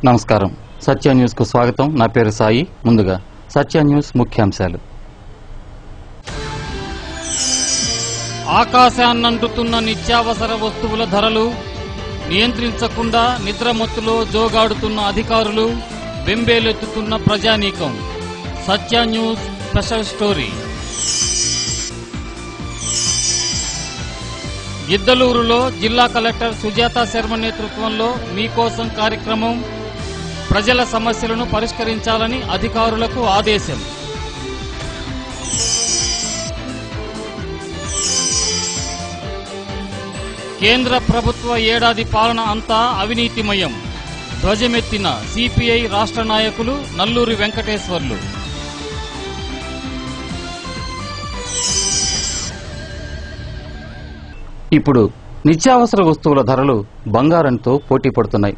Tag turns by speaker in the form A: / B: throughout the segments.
A: నమస్కారం. సత్య న్యూస్ కు స్వాగతం. నా పేరు సాయి. ముందుగా సత్య న్యూస్ ముఖ్యాంశాలు.
B: ఆకాశాన్నంటుతున్న నిత్యావసర వస్తువుల ధరలు, నియంత్రించకుండా నిద్రమత్తులో జోగాడుతున్న అధికారులు, బెంబేలెత్తుతున్న ప్రజానీకం. సత్య న్యూస్ స్పెషల్ స్టోరీ. గిద్దలూరులో జిల్లా కలెక్టర్ సుజాత శర్మ నేతృత్వంలో మీకోసం కార్యక్రమం. ప్రజల సమస్యలను పరిష్కరించాలని అధికారులకు ఆదేశం. కేంద్ర ప్రభుత్వ ఏడాది పాలన అంతా అవినీతిమయం. ధ్వజమెత్తిన సిపిఐ రాష్ట్ర నాయకులు నల్లూరి వెంకటేశ్వర్లు.
A: ఇప్పుడు నిత్యావసర వస్తువుల ధరలు బంగారంతో పోటీ పడుతున్నాయి.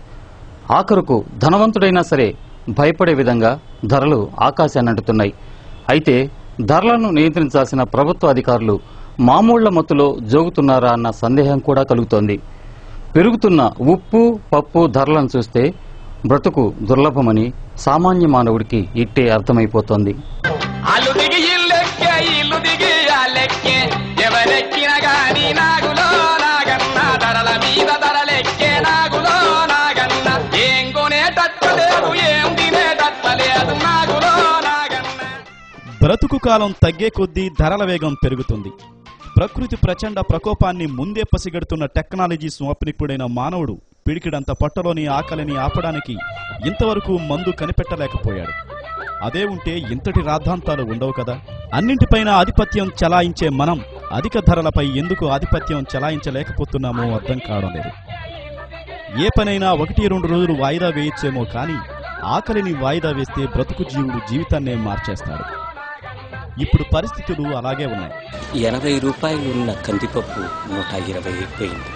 A: ఆఖరుకు ధనవంతుడైనా సరే భయపడే విధంగా ధరలు ఆకాశాన్నంటుతున్నాయి. అయితే ధరలను నియంత్రించాల్సిన ప్రభుత్వ అధికారులు మామూళ్ల మత్తులో జోగుతున్నారా అన్న సందేహం కూడా కలుగుతోంది. పెరుగుతున్న ఉప్పు, పప్పు ధరలను చూస్తే బ్రతుకు దుర్లభమని సామాన్య మానవుడికి ఇట్టే అర్థమైపోతోంది.
C: బ్రతుకు కాలం తగ్గే కొద్దీ ధరల వేగం పెరుగుతుంది. ప్రకృతి ప్రచండ ప్రకోపాన్ని ముందే పసిగడుతున్న టెక్నాలజీ స్వాప్నికుడైన మానవుడు పిడికిడంత పొట్టలోని ఆకలిని ఆపడానికి ఇంతవరకు మందు కనిపెట్టలేకపోయాడు. అదే ఉంటే ఇంతటి రాద్ధాంతాలు ఉండవు కదా. అన్నింటిపైన ఆధిపత్యం చెలాయించే మనం అధిక ధరలపై ఎందుకు ఆధిపత్యం చెలాయించలేకపోతున్నామో అర్థం కావడం లేదు. ఏ పనైనా 1-2 రోజులు వాయిదా వేయచ్చేమో కానీ ఆకలిని వాయిదా వేస్తే బ్రతుకు జీవుడు జీవితాన్నే మార్చేస్తాడు. ఇప్పుడు పరిస్థితులు అలాగే ఉన్నాయి.
D: 80 రూపాయలు ఉన్న కందిపప్పు 120 అయిపోయింది.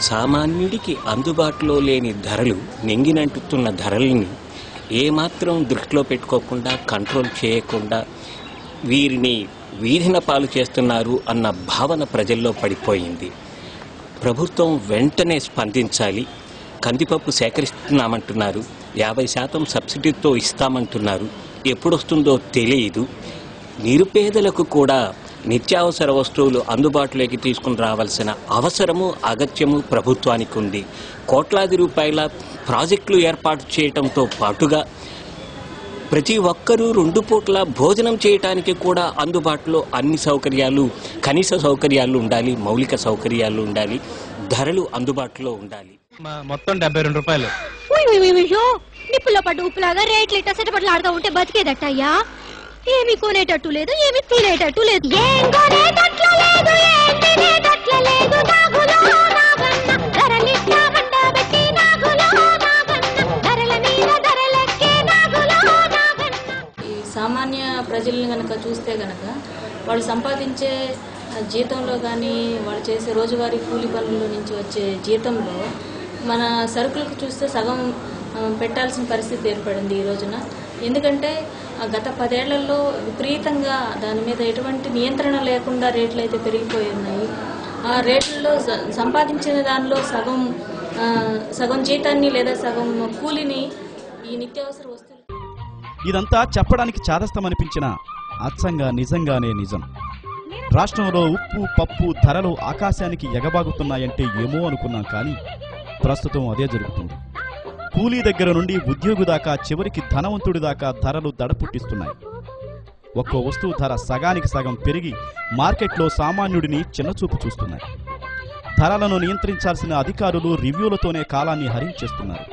D: సామాన్యుడికి అందుబాటులో లేని ధరలు, నెంగినంటుతున్న ధరల్ని ఏమాత్రం దృష్టిలో పెట్టుకోకుండా, కంట్రోల్ చేయకుండా వీరిని వీధిన పాలు చేస్తున్నారు అన్న భావన ప్రజల్లో పడిపోయింది. ప్రభుత్వం వెంటనే స్పందించాలి. కందిపప్పు సేకరిస్తున్నామంటున్నారు, 50% సబ్సిడీతో ఇస్తామంటున్నారు, ఎప్పుడొస్తుందో తెలియదు. నిరుపేదలకు కూడా నిత్యావసర వస్తువులు అందుబాటులోకి తీసుకుని రావాల్సిన అవసరము, అగత్యము ప్రభుత్వానికి ఉంది. కోట్లాది రూపాయల ప్రాజెక్టులు ఏర్పాటు చేయడంతో పాటుగా ప్రతి ఒక్కరూ 2 పూట్ల భోజనం చేయడానికి కూడా అందుబాటులో అన్ని సౌకర్యాలు, కనీస సౌకర్యాలు ఉండాలి, మౌలిక సౌకర్యాలు ఉండాలి, ధరలు అందుబాటులో ఉండాలి.
E: మొత్తం 72 రూపాయలు.
F: నిప్పుల పట్టు ఉప్పులాగా రేట్లు ఇట్ట సెటపట్లు ఆడుతూ ఉంటే బతికేదట్టయ్యా. ఏమి కొనేటట్టు లేదు, ఏమి తినేటట్టు లేదు.
G: సామాన్య ప్రజల్ని గనక చూస్తే గనక వాళ్ళు సంపాదించే జీతంలో కానీ, వాళ్ళు చేసే రోజువారీ కూలి పనుల నుంచి వచ్చే జీతంలో మన సరుకులకు చూస్తే సగం పెట్టాల్సిన పరిస్థితి ఏర్పడింది ఈ రోజున. ఎందుకంటే గత 10 ఏళ్లలో విపరీతంగా దాని మీద ఎటువంటి నియంత్రణ లేకుండా రేట్లు అయితే పెరిగిపోయి ఉన్నాయి. ఆ రేట్లలో సంపాదించిన దానిలో సగం జీతాన్ని లేదా సగం కూలిని ఈ నిత్యావసర వస్తువులు.
C: ఇదంతా చెప్పడానికి చాదస్తమనిపించిన అచ్చంగా నిజంగానే నిజం. రాష్ట్రంలో ఉప్పు, పప్పు ధరలు ఆకాశానికి ఎగబాగుతున్నాయంటే ఏమో అనుకున్నాం, కానీ ప్రస్తుతం అదే జరుగుతుంది. కూలీ దగ్గర నుండి ఉద్యోగి దాకా, చివరికి ధనవంతుడి దాకా ధరలు దడపుట్టిస్తున్నాయి. ఒక్కో వస్తువు ధర సగానికి సగం పెరిగి మార్కెట్లో సామాన్యుడిని చిన్నచూపు చూస్తున్నాయి. ధరలను నియంత్రించాల్సిన అధికారులు రివ్యూలతోనే కాలాన్ని హరించేస్తున్నారు.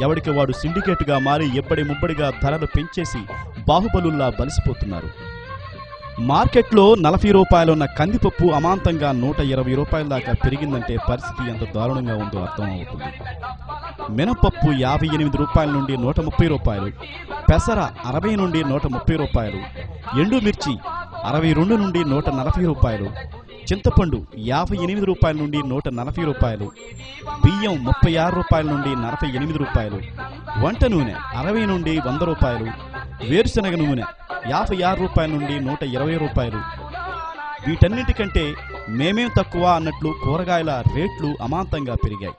C: ఎవడికి వాడు సిండికేటుగా మారి ఎబ్బడి ముబ్బడిగా ధరలు పెంచేసి బాహుబలుల్లా బలిసిపోతున్నారు. మార్కెట్లో 40 రూపాయలున్న కందిపప్పు అమాంతంగా 120 రూపాయల దాకా పెరిగిందంటే పరిస్థితి ఎంత దారుణంగా ఉందో అర్థమవుతుంది. మినపప్పు 58 రూపాయల నుండి 130 రూపాయలు, పెసర 60 నుండి 130 రూపాయలు, ఎండుమిర్చి 62 నుండి 140 రూపాయలు, చింతపండు 58 రూపాయల నుండి 140 రూపాయలు, బియ్యం 36 రూపాయల నుండి 48 రూపాయలు, వంట నూనె 60 నుండి 100 రూపాయలు, వేరుశనగ నూనె 56 రూపాయల నుండి 120 రూపాయలు. వీటన్నిటికంటే మేమేం తక్కువ అన్నట్లు కూరగాయల రేట్లు అమాంతంగా పెరిగాయి.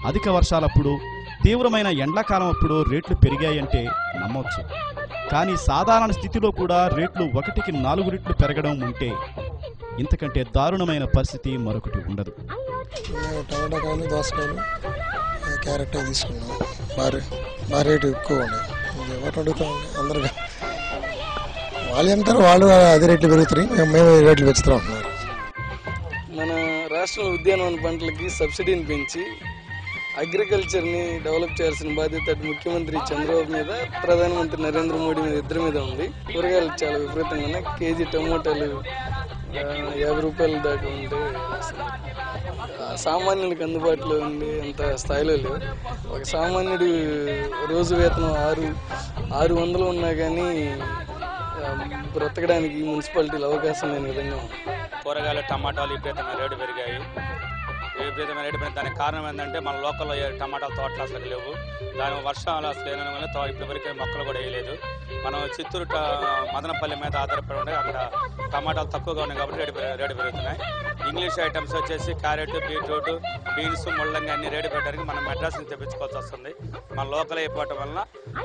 C: అధిక వర్షాలప్పుడు తీవ్రమైన ఎండాకాలం అప్పుడు రేట్లు పెరిగాయంటే నమ్మొచ్చు. కానీ సాధారణ స్థితిలో కూడా రేట్లు 1కి 4 రెట్లు పెరగడం ఉంటే ఇంతకంటే దారుణమైన పరిస్థితి మరొకటి ఉండదు.
H: టమాటా కాయలు, దోసకాయలు, క్యారెట్ తీసుకున్నాం. బాగా రేటు ఎక్కువ ఉన్నాయి. ఎవరు అడుగుతామండి? అందరూ వాళ్ళు ఏమంటారు, వాళ్ళు అదే రేట్లు పెరుగుతున్నాయి, మేము రేట్లు పెంచుతూ ఉంటున్నారు.
I: మన రాష్ట్రంలో ఉద్యానవన పంటలకి సబ్సిడీని పెంచి అగ్రికల్చర్ని డెవలప్ చేయాల్సిన బాధ్యత ముఖ్యమంత్రి చంద్రబాబు మీద, ప్రధానమంత్రి నరేంద్ర మోడీ మీద, ఇద్దరి మీద ఉంది. కూరగాయలు చాలా విపరీతంగా ఉన్నాయి. కేజీ టమోటాలు 50 రూపాయల దాకా ఉంటే సామాన్యులకు అందుబాటులో ఉంది అంత స్థాయిలో లేవు. ఒక సామాన్యుడు రోజు వేతనం 600 ఉన్నా కానీ బ్రతకడానికి మున్సిపాలిటీలు అవకాశం లేని విధంగా ఉంది.
J: కూరగాయలు, టమాటాలు విపరీతంగా రేటు పెరిగాయి. దానికి కారణం ఏంటంటే మన లోకల్లో టమాటాల తోటలు అసలు లేవు. దాని వర్షాలు అసలు లేని వల్ల ఇప్పటివరకు మొక్కలు కూడా వేయలేదు. మనం చిత్తూరు మదనపల్లి మీద ఆధారపడి ఉండే అక్కడ టమాటాలు తక్కువగా ఉన్నాయి కాబట్టి రేటు పెరుగుతున్నాయి. ఇంగ్లీష్ ఐటమ్స్ వచ్చేసి క్యారెట్, బీట్రూట్, బీన్స్, ముల్లంగి అన్ని రేటు పెట్టడానికి మనం మెడ్రాస్ నుంచి తెప్పించుకోవాల్సి వస్తుంది. మన లోకల్ అయిపోవటం వల్ల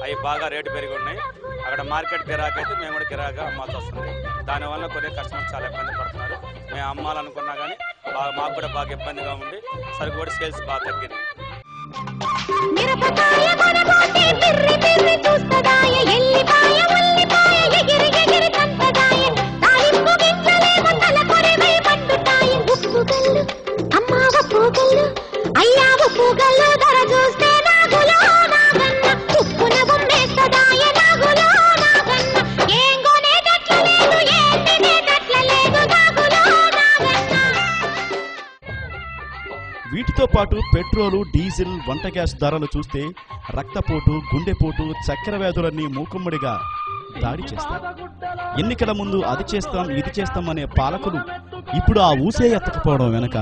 J: అవి బాగా రేటు పెరిగి ఉన్నాయి. అక్కడ మార్కెట్ గిరాకీ అయితే మేము కూడా గిరాగా అమ్మాల్సి వస్తుంది. దానివల్ల కొన్ని కస్టమర్స్ చాలా ఇబ్బంది పడుతున్నారు. మేము అమ్మాలనుకున్నా కానీ మాకు కూడా బాగా ఇబ్బందిగా ఉంది. సరుకు కూడా సేల్స్ బాగా తగ్గింది.
C: వీటితో పాటు పెట్రోలు, డీజిల్, వంట గ్యాస్ ధరలు చూస్తే రక్తపోటు, గుండెపోటు, చక్కెర వ్యాధులన్నీ మూకుమ్మడిగా దాడి చేస్తాయి. ఎన్నికల ముందు అది చేస్తాం, ఇది చేస్తాం అనే పాలకులు ఇప్పుడు ఆ ఊసే ఎత్తకపోవడం వెనక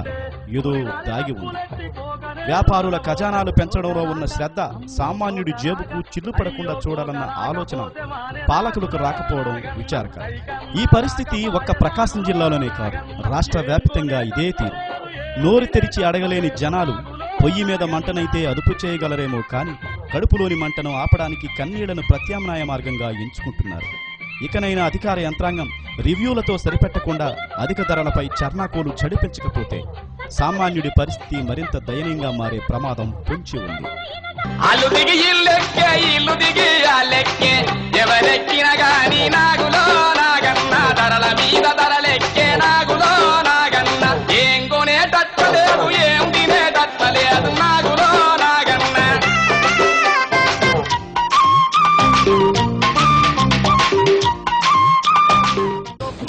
C: ఏదో దాగి ఉంది. వ్యాపారుల ఖజానాలు పెంచడంలో ఉన్న శ్రద్ధ సామాన్యుడి జేబుకు చిల్లు పడకుండా చూడాలన్న ఆలోచన పాలకులకు రాకపోవడం విచారకరం. ఈ పరిస్థితి ఒక్క ప్రకాశం జిల్లాలోనే కాదు, రాష్ట్ర వ్యాప్తంగా ఇదే తీరు. నోరు తెరిచి అడగలేని జనాలు పొయ్యి మీద మంటనైతే అదుపు చేయగలరేమో కానీ కడుపులోని మంటను ఆపడానికి కన్నీళ్లను ప్రత్యామ్నాయ మార్గంగా ఎంచుకుంటున్నారు. ఇకనైనా అధికార యంత్రాంగం రివ్యూలతో సరిపెట్టకుండా అధిక ధరలపై చర్నాకోలు చడిపెంచకపోతే సామాన్యుడి పరిస్థితి మరింత దయనీయంగా మారే ప్రమాదం పొంచి ఉంది.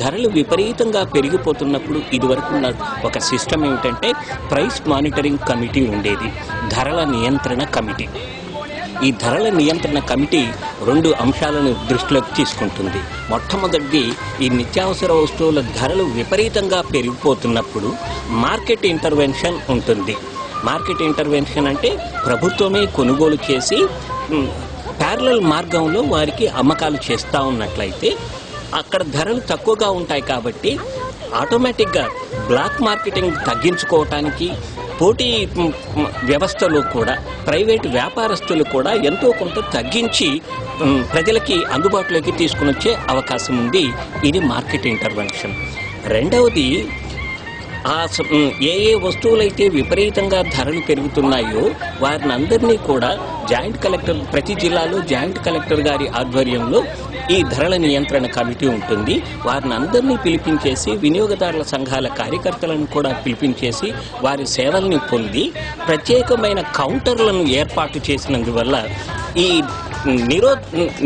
D: ధరలు విపరీతంగా పెరిగిపోతున్నప్పుడు ఇదివరకున్న ఒక సిస్టమ్ ఏమిటంటే ప్రైస్ మానిటరింగ్ కమిటీ ఉండేది, ధరల నియంత్రణ కమిటీ. ఈ ధరల నియంత్రణ కమిటీ 2 అంశాలను దృష్టిలోకి తీసుకుంటుంది. మొట్టమొదటిది, ఈ నిత్యావసర వస్తువుల ధరలు విపరీతంగా పెరిగిపోతున్నప్పుడు మార్కెట్ ఇంటర్వెన్షన్ ఉంటుంది. మార్కెట్ ఇంటర్వెన్షన్ అంటే ప్రభుత్వమే కొనుగోలు చేసి ప్యారలల్ మార్గంలో వారికి అమ్మకాలు చేస్తూ ఉన్నట్లయితే అక్కడ ధరలు తక్కువగా ఉంటాయి కాబట్టి ఆటోమేటిక్గా బ్లాక్ మార్కెటింగ్ తగ్గించుకోవటానికి పోటీ వ్యవస్థలో కూడా ప్రైవేటు వ్యాపారస్తులు కూడా ఎంతో కొంత తగ్గించి ప్రజలకి అందుబాటులోకి తీసుకుని వచ్చే అవకాశం ఉంది. ఇది మార్కెట్ ఇంటర్వెన్షన్. రెండవది, ఏ వస్తువులైతే విపరీతంగా ధరలు పెరుగుతున్నాయో వారిని అందరినీ కూడా జాయింట్ కలెక్టర్, ప్రతి జిల్లాలో జాయింట్ కలెక్టర్ గారి ఆధ్వర్యంలో ఈ ధరల నియంత్రణ కమిటీ ఉంటుంది. వారిని అందరినీ పిలిపించేసి వినియోగదారుల సంఘాల కార్యకర్తలను కూడా పిలిపించేసి వారి సేవల్ని పొంది ప్రత్యేకమైన కౌంటర్లను ఏర్పాటు చేసినందువల్ల ఈ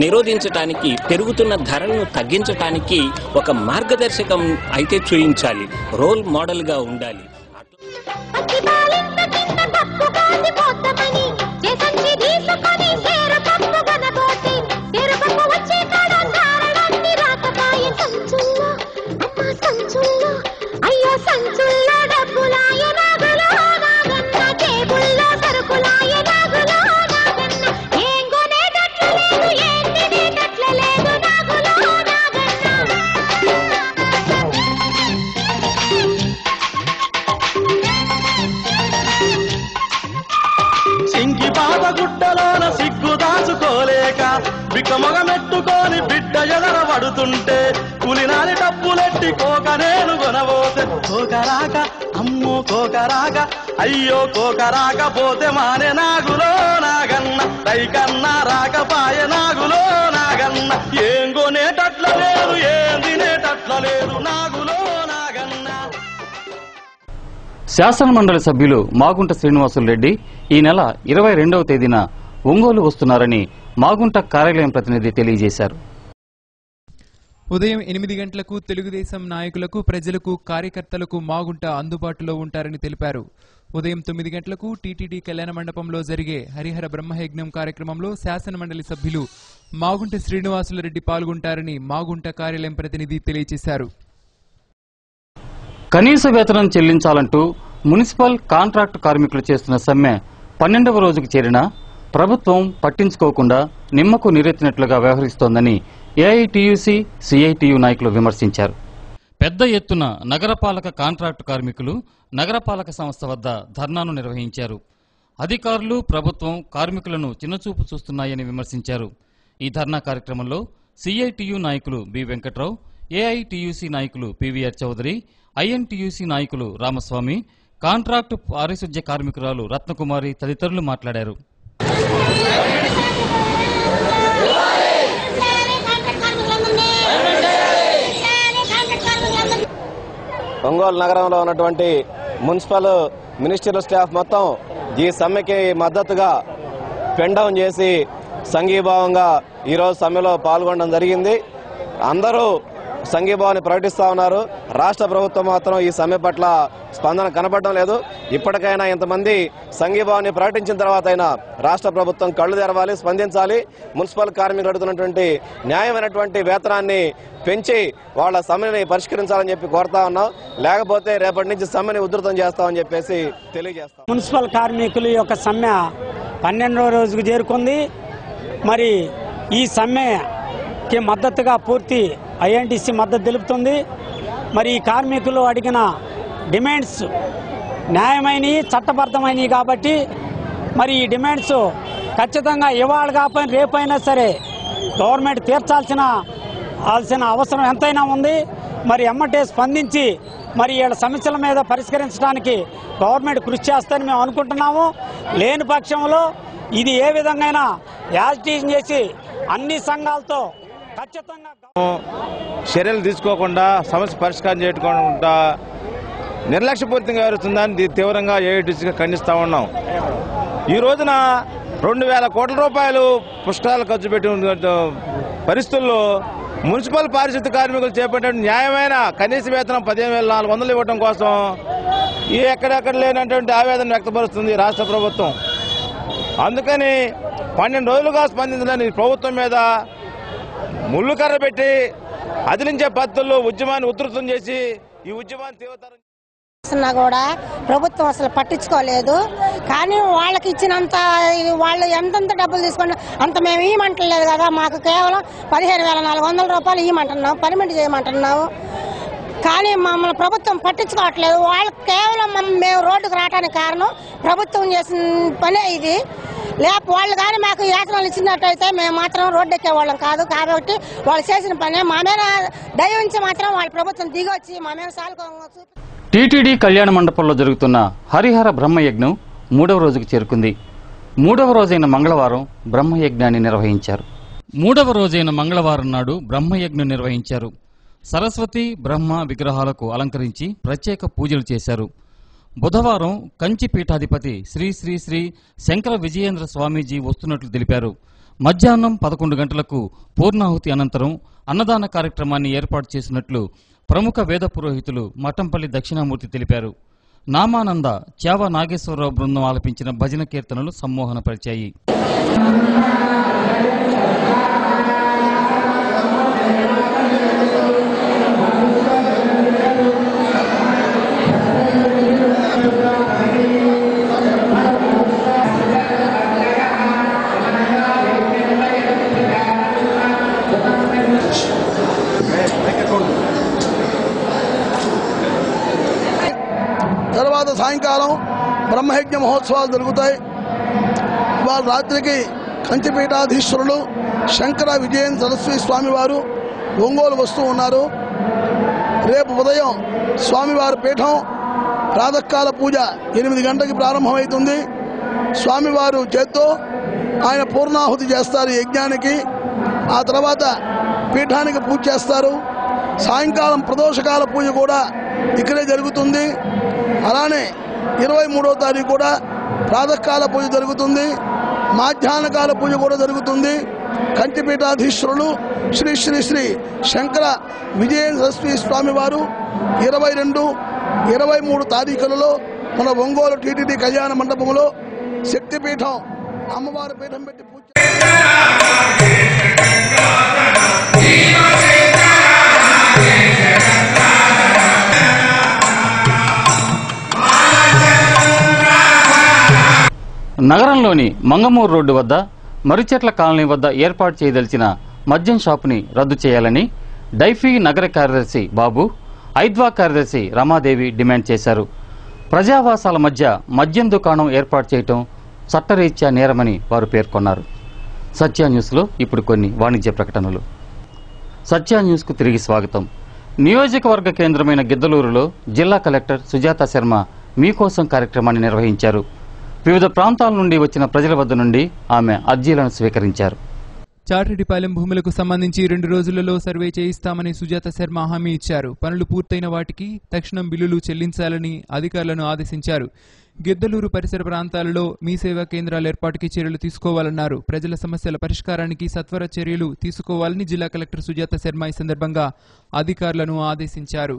D: నిరోధించడానికి, పెరుగుతున్న ధరలను తగ్గించడానికి ఒక మార్గదర్శకం అయితే చూయించాలి, రోల్ మోడల్గా ఉండాలి.
K: గుడ్డలోన సిగ్గు దాచుకోలేక బిక్కమొగమెట్టుకొని బిడ్డ ఎదరబడుతుంటే పులినాని డబ్బులెట్టి కోక నేను కొనబోతే కోకరాక అమ్మో కోకరాక అయ్యో కోకరాకపోతే మానే నాగులో నాగన్న రైకన్నా రాకపాయ నాగులో నాగన్న ఏం కొనేటట్ల లేదు ఏం తినేటట్ల లేదు నాగులో నాగన్న.
A: శాసనమండలి సభ్యులు మాగుంట శ్రీనివాసులు రెడ్డి ఈ నెల 22వ తేదీన ఒంగోలు వస్తున్నారని మాగుంట కార్యాలయం ప్రతినిధి తెలియజేశారు.
L: ఉదయం 8 గంటలకు తెలుగుదేశం నాయకులకు, ప్రజలకు, కార్యకర్తలకు మాగుంట అందుబాటులో ఉంటారని తెలిపారు. ఉదయం 9 గంటలకు టీటీడీ కళ్యాణ మండపంలో జరిగే హరిహర బ్రహ్మయజ్ఞం కార్యక్రమంలో శాసనమండలి సభ్యులు మాగుంట శ్రీనివాసులరెడ్డి పాల్గొంటారని మాగుంట కార్యాలయం ప్రతినిధి తెలియజేశారు.
A: కనీస వేతనం చెల్లించాలంటూ మున్సిపల్ కాంట్రాక్టు కార్మికులు చేస్తున్న సమ్మె 12వ రోజుకు చేరినా ప్రభుత్వం పట్టించుకోకుండా నిమ్మకు నీరెత్తినట్లుగా వ్యవహరిస్తోందని ఏఐటీయూసీ, సిఐటియు నాయకులు విమర్శించారు.
B: పెద్ద ఎత్తున నగరపాలక కాంట్రాక్టు కార్మికులు నగరపాలక సంస్థ వద్ద ధర్నాను నిర్వహించారు. అధికారులు, ప్రభుత్వం కార్మికులను చిన్నచూపు చూస్తున్నాయని విమర్శించారు. ఈ ధర్నా కార్యక్రమంలో సిఐటియు నాయకులు బి వెంకట్రావు, ఏఐటీయూసీ నాయకులు పివిఆర్ చౌదరి, ఐఎన్టీయూసీ నాయకులు రామస్వామి, కాంట్రాక్టు పారిశుధ్య కార్మికురాలు రత్నకుమారి తదితరులు మాట్లాడారు.
M: ఒంగోలు నగరంలో ఉన్నటువంటి మున్సిపల్ మినిస్టర్ల స్టాఫ్ మొత్తం ఈ సమ్మెకి మద్దతుగా పెండౌన్ చేసి సంఘీభావంగా ఈరోజు సమ్మెలో పాల్గొనడం జరిగింది. అందరూ సంఘీభావాన్ని ప్రకటిస్తా ఉన్నారు. రాష్ట్ర ప్రభుత్వం మాత్రం ఈ సమ్మె పట్ల స్పందన కనపడడం లేదు. ఇప్పటికైనా ఇంతమంది సంఘీభావాన్ని ప్రకటించిన తర్వాత అయినా రాష్ట్ర ప్రభుత్వం కళ్లు తెరవాలి, స్పందించాలి. మున్సిపల్ కార్మికులు అడుగుతున్నటువంటి న్యాయమైనటువంటి వేతనాన్ని పెంచి వాళ్ళ సమ్మెని పరిష్కరించాలని చెప్పి కోరుతా ఉన్నాం. లేకపోతే రేపటి నుంచి సమ్మెని ఉధృతం చేస్తామని చెప్పేసి తెలియజేస్తాం.
N: మున్సిపల్ కార్మికుల యొక్క సమ్మె 12వ రోజుకు చేరుకుంది. మరి ఈ సమ్మెకి మద్దతుగా పూర్తి ఐఎన్టీసీ మద్దతు తెలుపుతుంది. మరి ఈ కార్మికులు అడిగిన డిమాండ్స్ న్యాయమైనవి, చట్టబద్ధమైనవి కాబట్టి మరి ఈ డిమాండ్స్ ఖచ్చితంగా ఇవాళ కాకపోయినా రేపైనా సరే గవర్నమెంట్ తీర్చాల్సిన అవసరం ఎంతైనా ఉంది. మరి ఎమ్మటే స్పందించి మరి వీళ్ళ సమస్యల మీద పరిష్కరించడానికి గవర్నమెంట్ కృషి చేస్తారని మేము అనుకుంటున్నాము. లేని పక్షంలో ఇది ఏ విధంగా యాజిటేషన్ చేసి అన్ని సంఘాలతో ఖచ్చితంగా
O: చర్యలు తీసుకోకుండా సమస్య పరిష్కారం చేయకుండా నిర్లక్ష్యపూరితంగా వ్యవహరిస్తుందని తీవ్రంగా ఏఐటీసీగా ఖండిస్తా ఉన్నాం. ఈ రోజున 2000 కోట్ల రూపాయలు పుష్కరాలు ఖర్చు పెట్టిన పరిస్థితుల్లో మున్సిపల్ పారిశుద్ధ్య కార్మికులు చేపట్టే న్యాయమైన కనీస వేతనం 15,400 ఇవ్వడం కోసం ఎక్కడెక్కడ లేనటువంటి ఆవేదన వ్యక్తపరుస్తుంది రాష్ట్ర ప్రభుత్వం. అందుకని 12 రోజులుగా స్పందించలేని ప్రభుత్వం మీద ముళ్ళుకర్ర పెట్టి అదిలించే పద్ధతుల్లో ఉద్యమాన్ని ఉధృతం చేసి ఈ ఉద్యమాన్ని తీవ్రతరం
P: కూడా ప్రభుత్వం అసలు పట్టించుకోలేదు. కానీ వాళ్ళకి ఇచ్చినంత వాళ్ళు ఎంతెంత డబ్బులు తీసుకుని అంత మేము ఇవ్వమంటలేదు కదా. మాకు కేవలం 15,400 రూపాయలు ఇవ్వమంటున్నాం, పర్మిట్ చేయమంటున్నాము. కానీ మమ్మల్ని ప్రభుత్వం పట్టించుకోవట్లేదు. వాళ్ళకి కేవలం మేము రోడ్డుకు రావడానికి కారణం ప్రభుత్వం చేసిన పనే ఇది. లేకపోతే వాళ్ళు కానీ మాకు వేతనాలు ఇచ్చినట్టయితే మేము మాత్రం రోడ్డు ఎక్కేవాళ్ళం కాదు. కాబట్టి వాళ్ళు చేసిన పనే మా మీద దయించి మాత్రం వాళ్ళ ప్రభుత్వం దిగొచ్చి మా మీద సాల్కొంగ
A: టీటీడీ కళ్యాణ మండపంలో జరుగుతున్న హరిహర బ్రహ్మయజ్ఞం 3వ రోజుకు చేరుకుంది. 3వ రోజైన మంగళవారం బ్రహ్మయజ్ఞాన్ని నిర్వహించారు.
B: 3వ రోజైన మంగళవారం నాడు బ్రహ్మయజ్ఞం నిర్వహించారు. సరస్వతి, బ్రహ్మ విగ్రహాలకు అలంకరించి ప్రత్యేక పూజలు చేశారు. బుధవారం కంచి పీఠాధిపతి శ్రీ శ్రీ శ్రీ శంకర విజయేంద్ర స్వామీజీ వస్తున్నట్లు తెలిపారు. మధ్యాహ్నం 11 గంటలకు పూర్ణాహుతి అనంతరం అన్నదాన కార్యక్రమాన్ని ఏర్పాటు చేసినట్లు ప్రముఖ వేద పురోహితులు మఠంపల్లి దక్షిణామూర్తి తెలిపారు. నామానంద, చావ నాగేశ్వరరావు బృందం ఆలపించిన భజన కీర్తనలు సమ్మోహనపరిచాయి.
Q: తర్వాత సాయంకాలం బ్రహ్మయజ్ఞ మహోత్సవాలు జరుగుతాయి. ఇవాళ రాత్రికి కంచిపీఠాధీశ్వరులు శంకర విజయేంద్ర సరస్వతి స్వామివారు ఒంగోలు వస్తూ ఉన్నారు. రేపు ఉదయం స్వామివారి పీఠం ప్రాతకాల పూజ 8 గంటలకు ప్రారంభమవుతుంది. స్వామివారు చేత్తో ఆయన పూర్ణాహుతి చేస్తారు యజ్ఞానికి. ఆ తర్వాత పీఠానికి పూజ చేస్తారు. సాయంకాలం ప్రదోషకాల పూజ కూడా ఇక్కడే జరుగుతుంది. అలానే 23వ తారీఖు కూడా ప్రాతకాల పూజ జరుగుతుంది. మాధ్యాహ్నకాల పూజ కూడా జరుగుతుంది. కంచిపీఠాధీశ్వరులు శ్రీ శ్రీ శ్రీ శంకర విజయేంద్ర సరస్వతి స్వామివారు 22, 23 తారీఖులలో మన ఒంగోలు టీటీడీ కళ్యాణ మండపంలో శక్తిపీఠం అమ్మవారి పీఠం పెట్టి పూజ
A: నగరంలోని మంగమూరు రోడ్డు వద్ద మర్రిచెట్ల కాలనీ వద్ద ఏర్పాటు చేయదలిచిన మద్యం షాపుని రద్దు చేయాలని డైఫీ నగర కార్యదర్శి బాబు, ఐద్వా కార్యదర్శి రమాదేవి డిమాండ్ చేశారు. ప్రజావాసాల మధ్య మద్యం దుకాణం ఏర్పాటు చేయటం చట్టరీత్యా నేరమని వారు పేర్కొన్నారు. సత్య న్యూస్లో ఇప్పుడు కొన్ని వాణిజ్య ప్రకటనలు. సత్య న్యూస్కు తిరిగి స్వాగతం. నియోజకవర్గ కేంద్రమైన గిద్దలూరులో జిల్లా కలెక్టర్ సుజాత శర్మ మీకోసం కార్యక్రమాన్ని నిర్వహించారు. వివిధ ప్రాంతాల నుండి వచ్చిన ప్రజల వద్ద నుండి ఆమె అర్జీలను స్వీకరించారు.
L: చాటడిపాలెం భూములకు సంబంధించి 2 రోజులలో సర్వే చేయిస్తామని సుజాత శర్మ హామీ ఇచ్చారు. పనులు పూర్తయిన వాటికి తక్షణం బిల్లులు చెల్లించాలని అధికారులను ఆదేశించారు. గిద్దలూరు పరిసర ప్రాంతాలలో మీ సేవా కేంద్రాల ఏర్పాటుకి చర్యలు తీసుకోవాలన్నారు. ప్రజల సమస్యల పరిష్కారానికి సత్వర చర్యలు తీసుకోవాలని జిల్లా కలెక్టర్ సుజాత శర్మ ఈ సందర్భంగా అధికారులను ఆదేశించారు.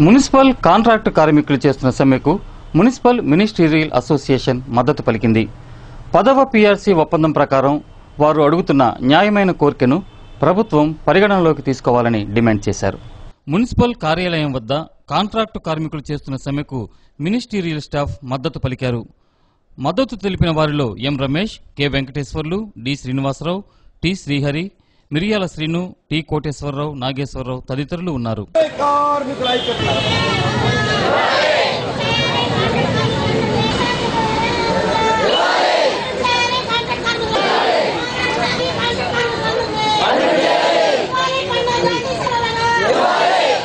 A: మున్సిపల్ కాంట్రాక్టు కార్మికులు చేస్తున్న సమ్మెకు మున్సిపల్ మినిస్టీరియల్ అసోసియేషన్ మద్దతు పలికింది. 10వ పీఆర్సీ ఒప్పందం ప్రకారం వారు అడుగుతున్న న్యాయమైన కోరికను ప్రభుత్వం పరిగణనలోకి తీసుకోవాలని డిమాండ్ చేశారు.
B: మున్సిపల్ కార్యాలయం వద్ద కాంట్రాక్టు కార్మికులు చేస్తున్న సమ్మెకు మినిస్టీరియల్ స్టాఫ్ మద్దతు పలికారు. మద్దతు తెలిపిన వారిలో M Ramesh, K Venkateswarlu, D Srinivasarao, T Srihari, Miriyala Srinu, T Koteswararao, Nageswararao తదితరులు ఉన్నారు.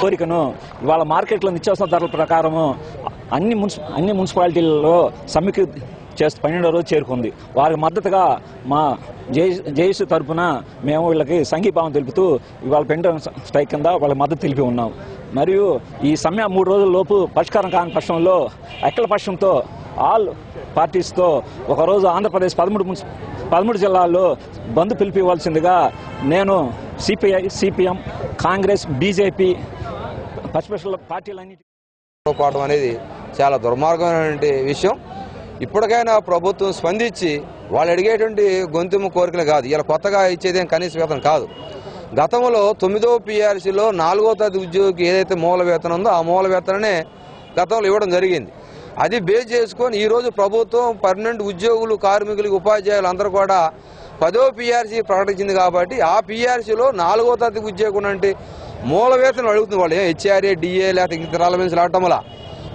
R: కోరికను ఇవాళ మార్కెట్లో నిత్యావసర ధరల ప్రకారము అన్ని మున్సిపాలిటీలలో సమ్మెకు 12వ రోజు చేరుకుంది. వారికి మద్దతుగా మా జేఏసీ తరఫున మేము వీళ్ళకి సంఘీభావం తెలుపుతూ ఇవాళ పెండెంట్ స్ట్రైక్ కింద వాళ్ళకి మద్దతు తెలిపి ఉన్నాం. మరియు ఈ సమ్మె 3 రోజుల లోపు పరిష్కారం కాని పక్షంలో అఖిల పక్షంతో ఆల్ పార్టీస్తో ఒకరోజు ఆంధ్రప్రదేశ్ 13 జిల్లాల్లో బంద్ పిలిపివ్వాల్సిందిగా నేను సిపిఐ, సిపిఎం, కాంగ్రెస్, బీజేపీ పశ్చిమ పార్టీలన్నిటి
S: పోవడం అనేది చాలా దుర్మార్గమైనటువంటి విషయం. ఇప్పటికైనా ప్రభుత్వం స్పందించి వాళ్ళు అడిగేటువంటి గొంతుమ కోరికలు కాదు, ఇలా కొత్తగా ఇచ్చేదేం కనీస వేతనం కాదు. గతంలో 9వ PRCలో 4వ తరగతి ఉద్యోగికి ఏదైతే మూల వేతనం ఉందో ఆ మూల వేతననే గతంలో ఇవ్వడం జరిగింది. అది బేస్ చేసుకొని ఈరోజు ప్రభుత్వం పర్మనెంట్ ఉద్యోగులు, కార్మికులకు, ఉపాధ్యాయులు అందరూ కూడా 10వ PRC ప్రకటించింది కాబట్టి ఆ PRCలో 4వ తరగతి ఉద్యోగం అంటే మూల వేతనం అడుగుతుంది. వాళ్ళు HRA, DA లేకపోతే ఇతర అలవెన్స్లు ఆడటం వల్ల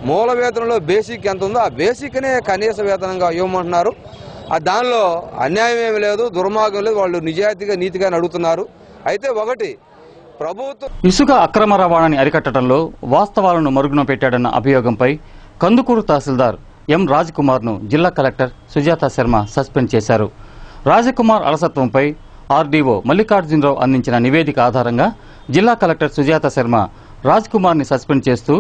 S: మూల వేతనంలో బేసిక్ ఎంత ఉందో ఆ బేసిక్నే కనీస వేతనంగా ఇవ్వమంటున్నారు. దానిలో అన్యాయం ఏమి లేదు, దుర్మార్గం లేదు. వాళ్ళు నిజాయితీగా, నీతిగా అడుగుతున్నారు. అయితే ఒకటి ప్రభుత్వం
A: ఇసుక అక్రమ రవాణాని అరికట్టడంలో వాస్తవాలను మరుగున పెట్టాడన్న అభియోగంపై కందుకూరు తహసీల్దార్ ఎం రాజ్కుమార్ను జిల్లా కలెక్టర్ సుజాత శర్మ సస్పెండ్ చేశారు. రాజకుమార్ అలసత్వంపై ఆర్డీఓ మల్లికార్జునరావు అందించిన నివేదిక ఆధారంగా జిల్లా కలెక్టర్ సుజాత శర్మ రాజ్కుమార్ని సస్పెండ్ చేస్తూ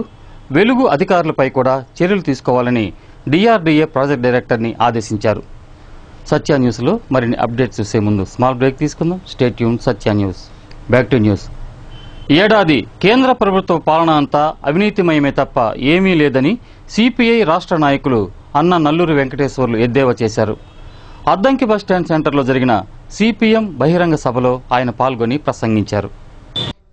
A: వెలుగు అధికారులపై కూడా చర్యలు తీసుకోవాలని డిఆర్డీఏ ప్రాజెక్ట్ డైరెక్టర్ని ఆదేశించారు. సత్య న్యూస్లో మరిన్ని అప్డేట్స్ చూసే ముందు స్మాల్ బ్రేక్ తీసుకుందాం. Stay tune. Satya news. Back to news. ఏడాది కేంద్ర ప్రభుత్వ పాలన అంతా అవినీతిమయమే తప్ప ఏమీ లేదని సిపిఐ రాష్ట్ర నాయకులు అన్న నల్లూరి వెంకటేశ్వర్లు ఎద్దేవా చేశారు. అద్దంకి బస్టాండ్ సెంటర్లో జరిగిన సిపిఎం బహిరంగ సభలో ఆయన పాల్గొని ప్రసంగించారు.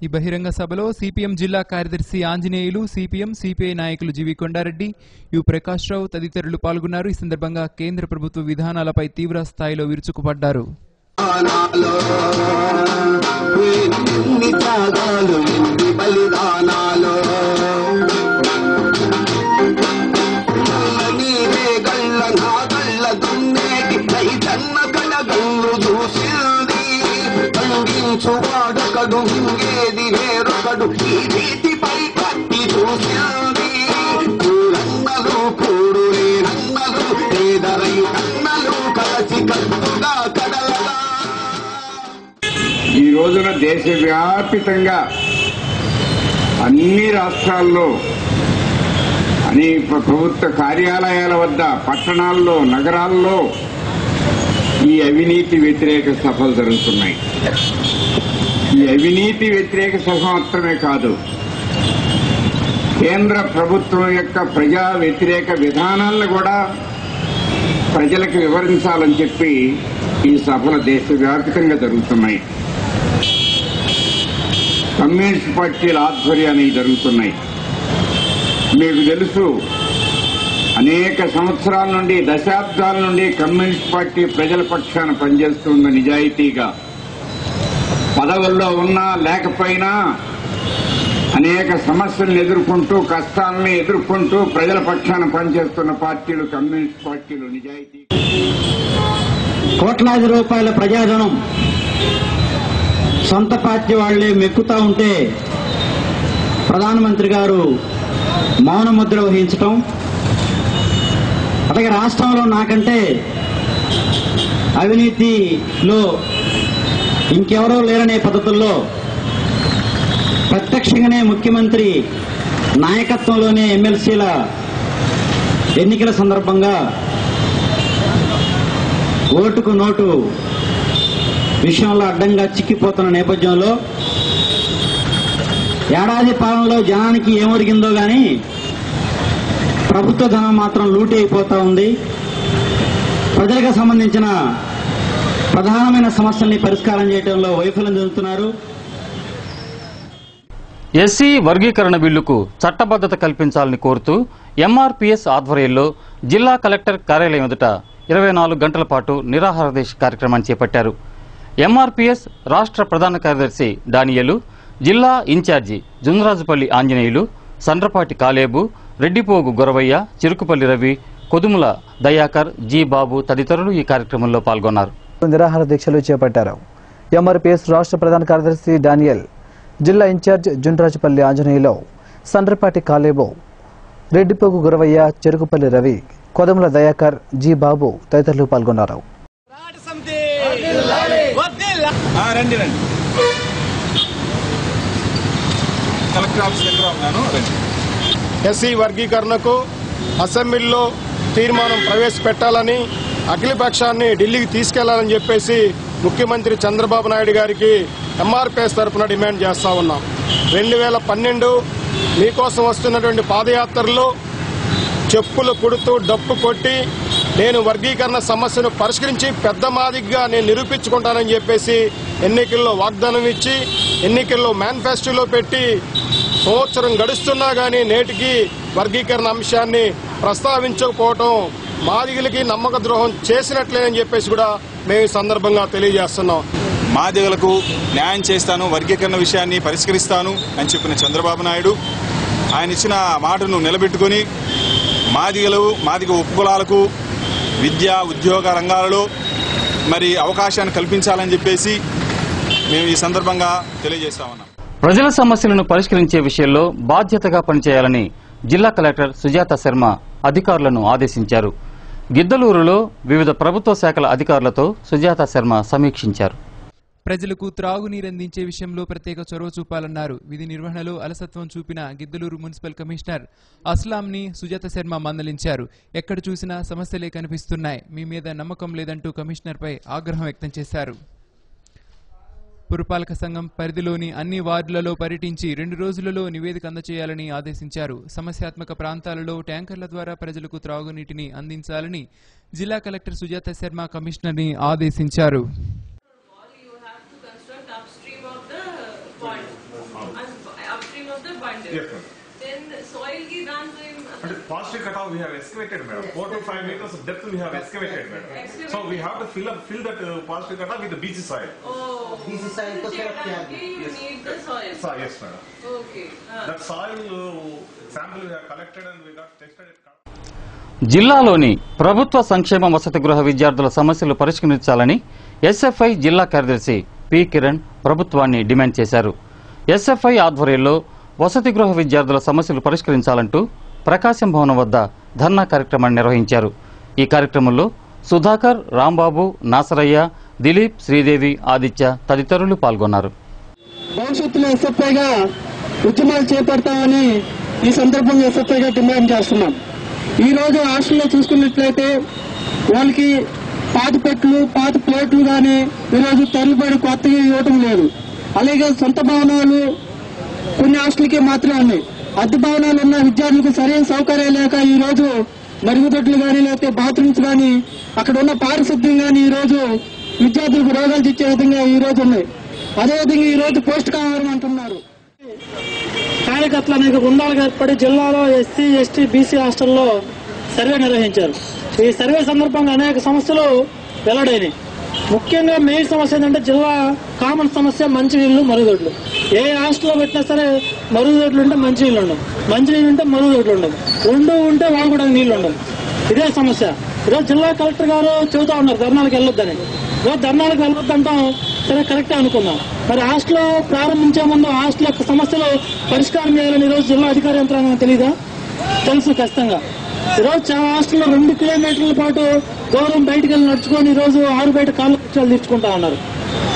L: ఈ బహిరంగ సభలో సిపిఎం జిల్లా కార్యదర్శి ఆంజనేయులు, సిపిఎం, సిపిఐ నాయకులు జీవి కొండారెడ్డి, యు ప్రకాష్ రావు తదితరులు పాల్గొన్నారు. ఈ సందర్భంగా కేంద్ర ప్రభుత్వ విధానాలపై తీవ్ర స్థాయిలో విరుచుకుపడ్డారు.
T: వాడకడు ఇంగేది వేరొకడు ఈ వీటిపై పట్టి చూసింది. కూరన్నలు కూడులే నన్నలు పేదరై కన్నలు కలసి కట్టుగా కడలగా.
U: ఈ రోజున దేశవ్యాపితంగా అన్ని రాష్ట్రాల్లో అనేక ప్రభుత్వ కార్యాలయాల వద్ద, పట్టణాల్లో, నగరాల్లో ఈ అవినీతి వ్యతిరేక సభలు జరుగుతున్నాయి. ఈ అవినీతి వ్యతిరేక సభ మాత్రమే కాదు, కేంద్ర ప్రభుత్వం యొక్క ప్రజా వ్యతిరేక విధానాలను కూడా ప్రజలకు వివరించాలని చెప్పి ఈ సభలు దేశవ్యాప్తంగా జరుగుతున్నాయి. కమ్యూనిస్ట్ పార్టీల ఆధ్వర్యాన్ని జరుగుతున్నాయి. మీకు తెలుసు, అనేక సంవత్సరాల నుండి, దశాబ్దాల నుండి కమ్యూనిస్ట్ పార్టీ ప్రజల పక్షాన పనిచేస్తున్న నిజాయితీగా, పదవుల్లో ఉన్నా లేకపోయినా అనేక సమస్యలను ఎదుర్కొంటూ, కష్టాలను ఎదుర్కొంటూ ప్రజల పక్షాన పనిచేస్తున్న పార్టీలు కమ్యూనిస్ట్ పార్టీలు. నిజాయితీ
V: కోట్లాది రూపాయల ప్రజాధనం సొంత పార్టీ వాళ్లే మెక్కుతా ఉంటే ప్రధానమంత్రి గారు మౌనముద్ర వహించటం, అలాగే రాష్ట్రంలో నాకంటే అవినీతిలో ఇంకెవరో లేరనే పద్ధతుల్లో ప్రత్యక్షంగానే ముఖ్యమంత్రి నాయకత్వంలోనే ఎమ్మెల్సీల ఎన్నికల సందర్భంగా ఓటుకు నోటు విషయంలో అడ్డంగా చిక్కిపోతున్న నేపథ్యంలో ఏడాది పాలనలో జనానికి ఏమొరిగిందో గాని ప్రభుత్వ ధనం మాత్రం లూటీ అయిపోతా ఉంది. ప్రజలకు సంబంధించిన ప్రధానమైన సమస్యల్ని పరిష్కారం చేయడంలో వైఫల్యం చెందుతున్నారు.
A: ఎస్సీ వర్గీకరణ బిల్లుకు చట్టబద్ధత కల్పించాలని కోరుతూ ఎంఆర్పీఎస్ ఆధ్వర్యంలో జిల్లా కలెక్టర్ కార్యాలయం ఎదుట 24 గంటల పాటు నిరాహార దీక్ష కార్యక్రమాన్ని చేపట్టారు. ఎంఆర్పీఎస్ రాష్ట్ర ప్రధాన కార్యదర్శి డానియలు, జిల్లా ఇన్ఛార్జి జుందరాజుపల్లి ఆంజనేయులు, సండ్రపాటి కాలేబు, రెడ్డిపోగు గొరవయ్య, చిరుకుపల్లి రవి, కొదుముల దయాకర్, జీ బాబు తదితరులు ఈ కార్యక్రమంలో పాల్గొన్నారు.
W: నిరాహార దీక్షలు చేపట్టారు. ఎంఆర్పీఎస్ రాష్ట్ర ప్రధాన కార్యదర్శి డానియల్, జిల్లా ఇన్ఛార్జ్ జుండ్రాజుపల్లి ఆంజనేయులు, సండ్రపాటి కాలేబు, రెడ్డిపోగు గురవయ్య, చెరుకుపల్లి రవి, కొదముల దయాకర్, జీ బాబు తదితరులు పాల్గొన్నారు.
E: కలెక్టర్ ఆఫీస్ దగ్గర ఉన్నాను. ఎస్సీ వర్గీకరణకు అసెంబ్లీలో తీర్మానం ప్రవేశపెట్టాలని, అఖిలపక్షాన్ని ఢిల్లీకి తీసుకెళ్లాలని చెప్పేసి ముఖ్యమంత్రి చంద్రబాబు నాయుడు గారికి ఎంఆర్పీఎస్ తరఫున డిమాండ్ చేస్తా ఉన్నాం. 2012 మీకోసం వస్తున్నటువంటి పాదయాత్రలో చెప్పులు కుడుతూ డప్పు కొట్టి నేను వర్గీకరణ సమస్యను పరిష్కరించి పెద్ద మాదిగా నేను నిరూపించుకుంటానని చెప్పేసి ఎన్నికల్లో వాగ్దానం ఇచ్చి ఎన్నికల్లో మేనిఫెస్టోలో పెట్టి సంవత్సరం గడుస్తున్నా కానీ నేటికి వర్గీకరణ అంశాన్ని ప్రస్తావించకపోవటం మాదిగలకి నమ్మక ద్రోహం చేసినట్లేదని చెప్పేసి కూడా మేము ఈ సందర్భంగా తెలియజేస్తున్నాం.
F: మాదిగలకు న్యాయం చేస్తాను, వర్గీకరణ విషయాన్ని పరిష్కరిస్తాను అని చెప్పిన చంద్రబాబు నాయుడు ఆయన ఇచ్చిన మాటను నిలబెట్టుకుని మాదిగ ఉపకులాలకు విద్యా ఉద్యోగ రంగాలలో మరి అవకాశాన్ని కల్పించాలని చెప్పేసి మేము ఈ సందర్భంగా తెలియజేస్తా ఉన్నాం.
A: ప్రజల సమస్యలను పరిష్కరించే విషయంలో బాధ్యతగా పనిచేయాలని జిల్లా కలెక్టర్ సుజాత శర్మ అధికారులను ఆదేశించారు. గిద్దలూరులో వివిధ ప్రభుత్వ శాఖల అధికారులతో సుజాత శర్మ సమీక్షించారు.
L: ప్రజలకు త్రాగునీరందించే విషయంలో ప్రత్యేక చొరవ చూపాలన్నారు. విధి నిర్వహణలో అలసత్వం చూపిన గిద్దలూరు మున్సిపల్ కమిషనర్ అస్లాంని సుజాత శర్మ మందలించారు. ఎక్కడ చూసినా సమస్యలే కనిపిస్తున్నాయి, మీ మీద నమ్మకం లేదంటూ కమిషనర్పై ఆగ్రహం వ్యక్తం చేశారు. పురపాలక సంఘం పరిధిలోని అన్ని వార్డులలో పర్యటించి 2 రోజులలో నివేదిక అందజేయాలని ఆదేశించారు. సమస్యాత్మక ప్రాంతాలలో ట్యాంకర్ల ద్వారా ప్రజలకు త్రాగునీటిని అందించాలని జిల్లా కలెక్టర్ సుజాత శర్మ కమిషనర్ని ఆదేశించారు.
G: Partially cut off we have excavated, madam. 4 to 5 meters of depth we have excavated, madam. So we have to fill that partially cut off with the beach soil.
X: Oh, beach soil to select
G: you
X: need the soil.
G: Soil, yes, madam.
X: Okay.
G: That soil sample we have collected and we got tested it.
A: జిల్లాలోని ప్రభుత్వ సంక్షేమ వసతి గృహ విద్యార్థుల సమస్యలు పరిష్కరించాలని SFI జిల్లా కార్యదర్శి పి కిరణ్ ప్రభుత్వాన్ని డిమాండ్ చేశారు. ఎస్ఎఫ్ఐ ఆధ్వర్యంలో వసతి గృహ విద్యార్థుల సమస్యలు పరిష్కరించాలంటూ ప్రకాశం భవనం వద్ద ధర్నా కార్యక్రమాన్ని నిర్వహించారు. ఈ కార్యక్రమంలో సుధాకర్, రాంబాబు, నాసరయ్య, దిలీప్, శ్రీదేవి, ఆదిత్య తదితరులు పాల్గొన్నారు.
Y: భవిష్యత్తులో ఎస్ఎఫ్ఐగా ఉద్యమాలు చేపడతామని ఈ సందర్భంగా ఎస్ఎఫ్ఐగా డిమాండ్ చేస్తున్నాం. ఈ రోజు హాస్టల్లో చూసుకున్నట్లయితే వాళ్ళకి పాత పెట్లు, పాత ప్లేట్లు కానీ ఈరోజు తరలిపడి కొత్తగా ఇవ్వటం లేదు. అలాగే సొంత భవనాలు కొన్ని హాస్టల్కి మాత్రమే ఉన్నాయి. అద్దె భవనాలు ఉన్న విద్యార్థులకు సరైన సౌకర్యాలు లేక ఈ రోజు మరుగుదొడ్లు కానీ లేకపోతే బాత్రూమ్స్ కానీ అక్కడ ఉన్న పారిశుద్ధ్యం కానీ ఈ రోజు విద్యార్థులకు రోగాలు తెచ్చే విధంగా ఈ రోజు ఉన్నాయి. అదేవిధంగా ఈ రోజు పౌష్టికాహారం అంటున్నారు. కార్యకర్తలు అనేక బృందాలుగా ఏర్పడి జిల్లాలో ఎస్సీ, ఎస్టీ, బీసీ హాస్టల్లో సర్వే నిర్వహించారు. ఈ సర్వే సందర్భంగా అనేక సమస్యలు వెల్లడైనాయి. ముఖ్యంగా మెయిన్ సమస్య ఏంటంటే జిల్లా కామన్ సమస్య మంచినీళ్లు, మరుగుదొడ్లు. ఏ హాస్టల్లో పెట్టినా సరే మరుగుదొడ్లు ఉంటే మంచినీళ్ళు ఉండవు, మంచినీళ్ళు ఉంటే మరుగుదొడ్లు ఉండవు, ఉంటే వాడుకోవడానికి నీళ్లు ఉండవు. ఇదే సమస్య. ఈరోజు జిల్లా కలెక్టర్ గారు చెబుతా ఉన్నారు ధర్నాలకు వెళ్ళొద్దని. ఈరోజు ధర్నాలకు వెళ్ళొద్దంటాం, సరే కరెక్టే అనుకుందాం. మరి హాస్టల్ ప్రారంభించే ముందు హాస్టల్ యొక్క సమస్యలు పరిష్కారం చేయాలని ఈరోజు జిల్లా అధికార యంత్రాంగం తెలీదా? తెలుసు ఖచ్చితంగా. ఈరోజు చాలా హాస్టల్లో 2 కిలోమీటర్ల పాటు దూరం బయటకు వెళ్ళి నడుచుకొని ఈరోజు ఆరు బయట కాళ్ళు పక్షాలు తీర్చుకుంటా ఉన్నారు.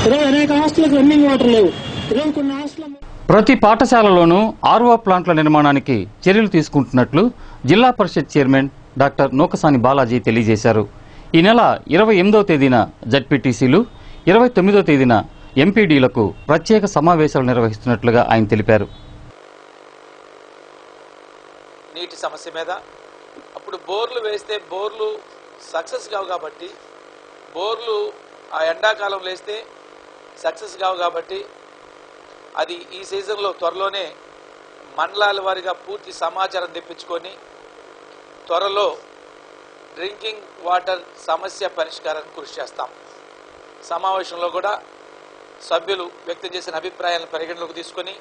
Y: ఈరోజు అనేక హాస్టల్కి రన్నింగ్ వాటర్ లేవు. ఈరోజు కొన్ని హాస్టల్
A: ప్రతి పాఠశాలలోనూ ఆర్ఓ ప్లాంట్ల నిర్మాణానికి చర్యలు తీసుకుంటున్నట్లు జిల్లా పరిషత్ చైర్మన్ డాక్టర్ నూకసాని బాలాజీ తెలియజేశారు. ఈ నెల 28వ తేదీన జడ్పీటీసీలు, 29వ తేదీన ఎంపీడీలకు ప్రత్యేక సమావేశాలు నిర్వహిస్తున్నట్లుగా ఆయన తెలిపారు.
Z: నీటి సమస్య మీద అప్పుడు బోర్లు వేస్తే బోర్లు సక్సెస్ కావు కాబట్టి, బోర్లు ఆ ఎండాకాలం వేస్తే సక్సెస్ కావు కాబట్టి అది ఈ సీజన్లో త్వరలోనే మండలాల వారీగా పూర్తి సమాచారం తెప్పించుకొని త్వరలో డ్రింకింగ్ వాటర్ సమస్య పరిష్కారానికి కృషి చేస్తాం. సమావేశంలో కూడా సభ్యులు వ్యక్తం చేసిన అభిప్రాయాలను పరిగణలోకి తీసుకొని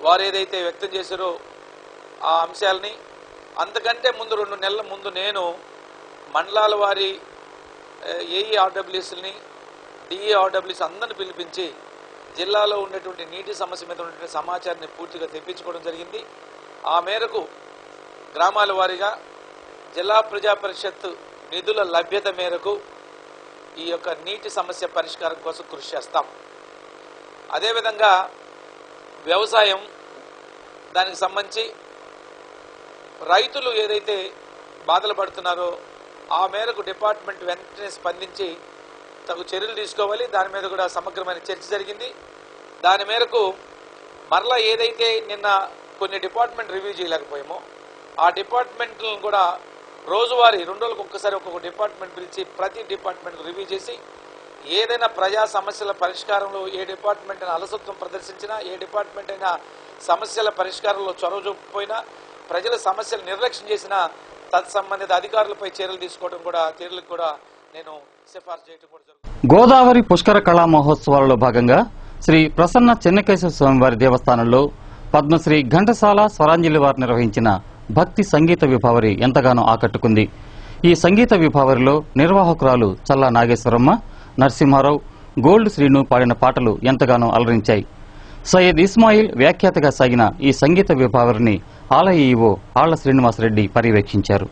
Z: వారు ఏదైతే వ్యక్తం చేశారో ఆ అంశాలని అంతకంటే ముందు 2 నెలల ముందు నేను మండలాల వారి ఏఈఆర్డబ్ల్యూఎస్ని, డిఈఆర్డబ్ల్యూఎస్ అందరిని పిలిపించి జిల్లాలో ఉండేటువంటి నీటి సమస్య మీద ఉన్నటువంటి సమాచారాన్ని పూర్తిగా తెప్పించుకోవడం జరిగింది. ఆ మేరకు గ్రామాల వారీగా జిల్లా ప్రజా పరిషత్ నిధుల లభ్యత మేరకు ఈ యొక్క నీటి సమస్య పరిష్కారం కోసం కృషి చేస్తాం. అదేవిధంగా వ్యవసాయం దానికి సంబంధించి రైతులు ఏదైతే బాధలు పడుతున్నారో ఆ మేరకు డిపార్ట్మెంట్ వెంటనే స్పందించి తగు చర్యలు తీసుకోవాలి. దాని మీద కూడా సమగ్రమైన చర్చ జరిగింది. దాని మేరకు మరలా ఏదైతే నిన్న కొన్ని డిపార్ట్మెంట్ రివ్యూ చేయలేకపోయామో ఆ డిపార్ట్మెంట్లను కూడా రోజువారీ 2 రోజులకు ఒక్కసారి ఒక్కొక్క డిపార్ట్మెంట్ పిలిచి ప్రతి డిపార్ట్మెంట్కు రివ్యూ చేసి ఏదైనా ప్రజా సమస్యల పరిష్కారంలో ఏ డిపార్ట్మెంట్ అయినా అలసత్వం ప్రదర్శించినా, ఏ డిపార్ట్మెంట్ అయినా సమస్యల పరిష్కారంలో చొరవ చూపకపోయినా, ప్రజల సమస్యలు నిర్లక్ష్యం చేసినా తత్సంబంధిత అధికారులపై చర్యలు తీసుకోవడం కూడా నేను సిఫార్సు చేయడం కూడా జరుగుతుంది.
A: గోదావరి పుష్కర కళా మహోత్సవాలలో భాగంగా శ్రీ ప్రసన్న చెన్నకేశవ స్వామివారి దేవస్థానంలో పద్మశ్రీ ఘంటసాల స్వరాంజలి వారు నిర్వహించిన భక్తి సంగీత విభావరి ఎంతగానో ఆకట్టుకుంది. ఈ సంగీత విభావరిలో నిర్వాహకురాలు చల్లా నాగేశ్వరమ్మ, నరసింహారావు, గోల్డ్ శ్రీను పాడిన పాటలు ఎంతగానో అలరించాయి. సయ్యద్ ఇస్మాయిల్ వ్యాఖ్యాతగా సాగిన ఈ సంగీత విభావరిని ఆలయ ఈవో ఆళ్ల శ్రీనివాసరెడ్డి పర్యవేక్షించారు.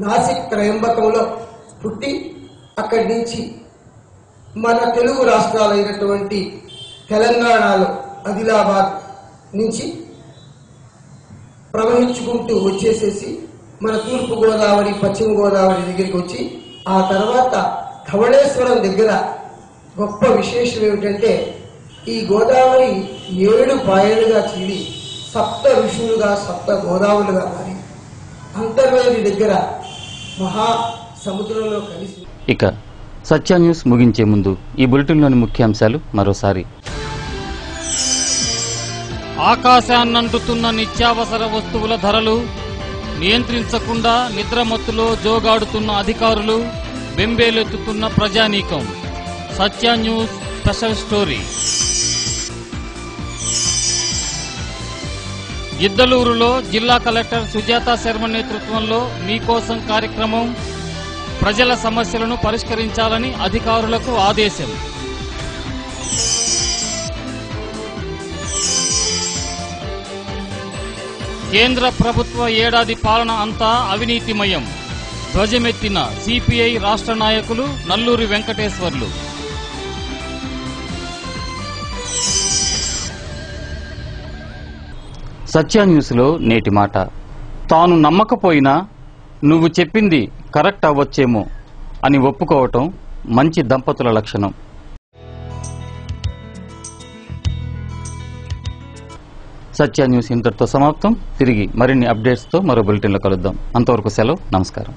C: నాసిక్ త్రయంబకంలో పుట్టి అక్కడి నుంచి మన తెలుగు రాష్ట్రాలైనటువంటి తెలంగాణలో ఆదిలాబాద్ నుంచి ప్రవహించుకుంటూ వచ్చేసేసి మన తూర్పు గోదావరి, పశ్చిమ గోదావరి దగ్గరికి వచ్చి ఆ తర్వాత ధవళేశ్వరం దగ్గర గొప్ప విశేషం ఏమిటంటే ఈ గోదావరి 7 పాయలుగా చీలి సప్త ఋషులుగా, సప్త గోదావరులుగా మారి అంతర్వేది దగ్గర మహా సముద్రంలో కలిసి.
A: ఇక సత్య న్యూస్ ముగించే ముందు ఈ బులెటిన్లోని ముఖ్యాంశాలు మరోసారి.
B: ఆకాశాన్నంటుతున్న నిత్యావసర వస్తువుల ధరలు, నియంత్రించకుండా నిద్రమత్తులో జోగాడుతున్న అధికారులు, బెంబేలెత్తుతున్న ప్రజానీకం. సత్య న్యూస్ స్పెషల్ స్టోరీ. గిద్దలూరులో జిల్లా కలెక్టర్ సుజాత శర్మ నేతృత్వంలో మీకోసం కార్యక్రమం. ప్రజల సమస్యలను పరిష్కరించాలని అధికారులకు ఆదేశం. కేంద్ర ప్రభుత్వ ఏడాది పాలన అంతా అవినీతిమయం. ధ్వజమెత్తిన సిపిఐ రాష్ట్ర నాయకులు నల్లూరి వెంకటేశ్వర్లు.
A: సత్య న్యూస్లో నేటి మాట. తాను నమ్మకపోయినా నువ్వు చెప్పింది కరెక్ట్ అవ్వచ్చేమో అని ఒప్పుకోవటం మంచి దంపతుల లక్షణం. సత్య న్యూస్ ఇంతటితో సమాప్తం. తిరిగి మరిన్ని అప్డేట్స్తో మరో బులెటిన్లో కలుద్దాం. అంతవరకు సెలవు. నమస్కారం.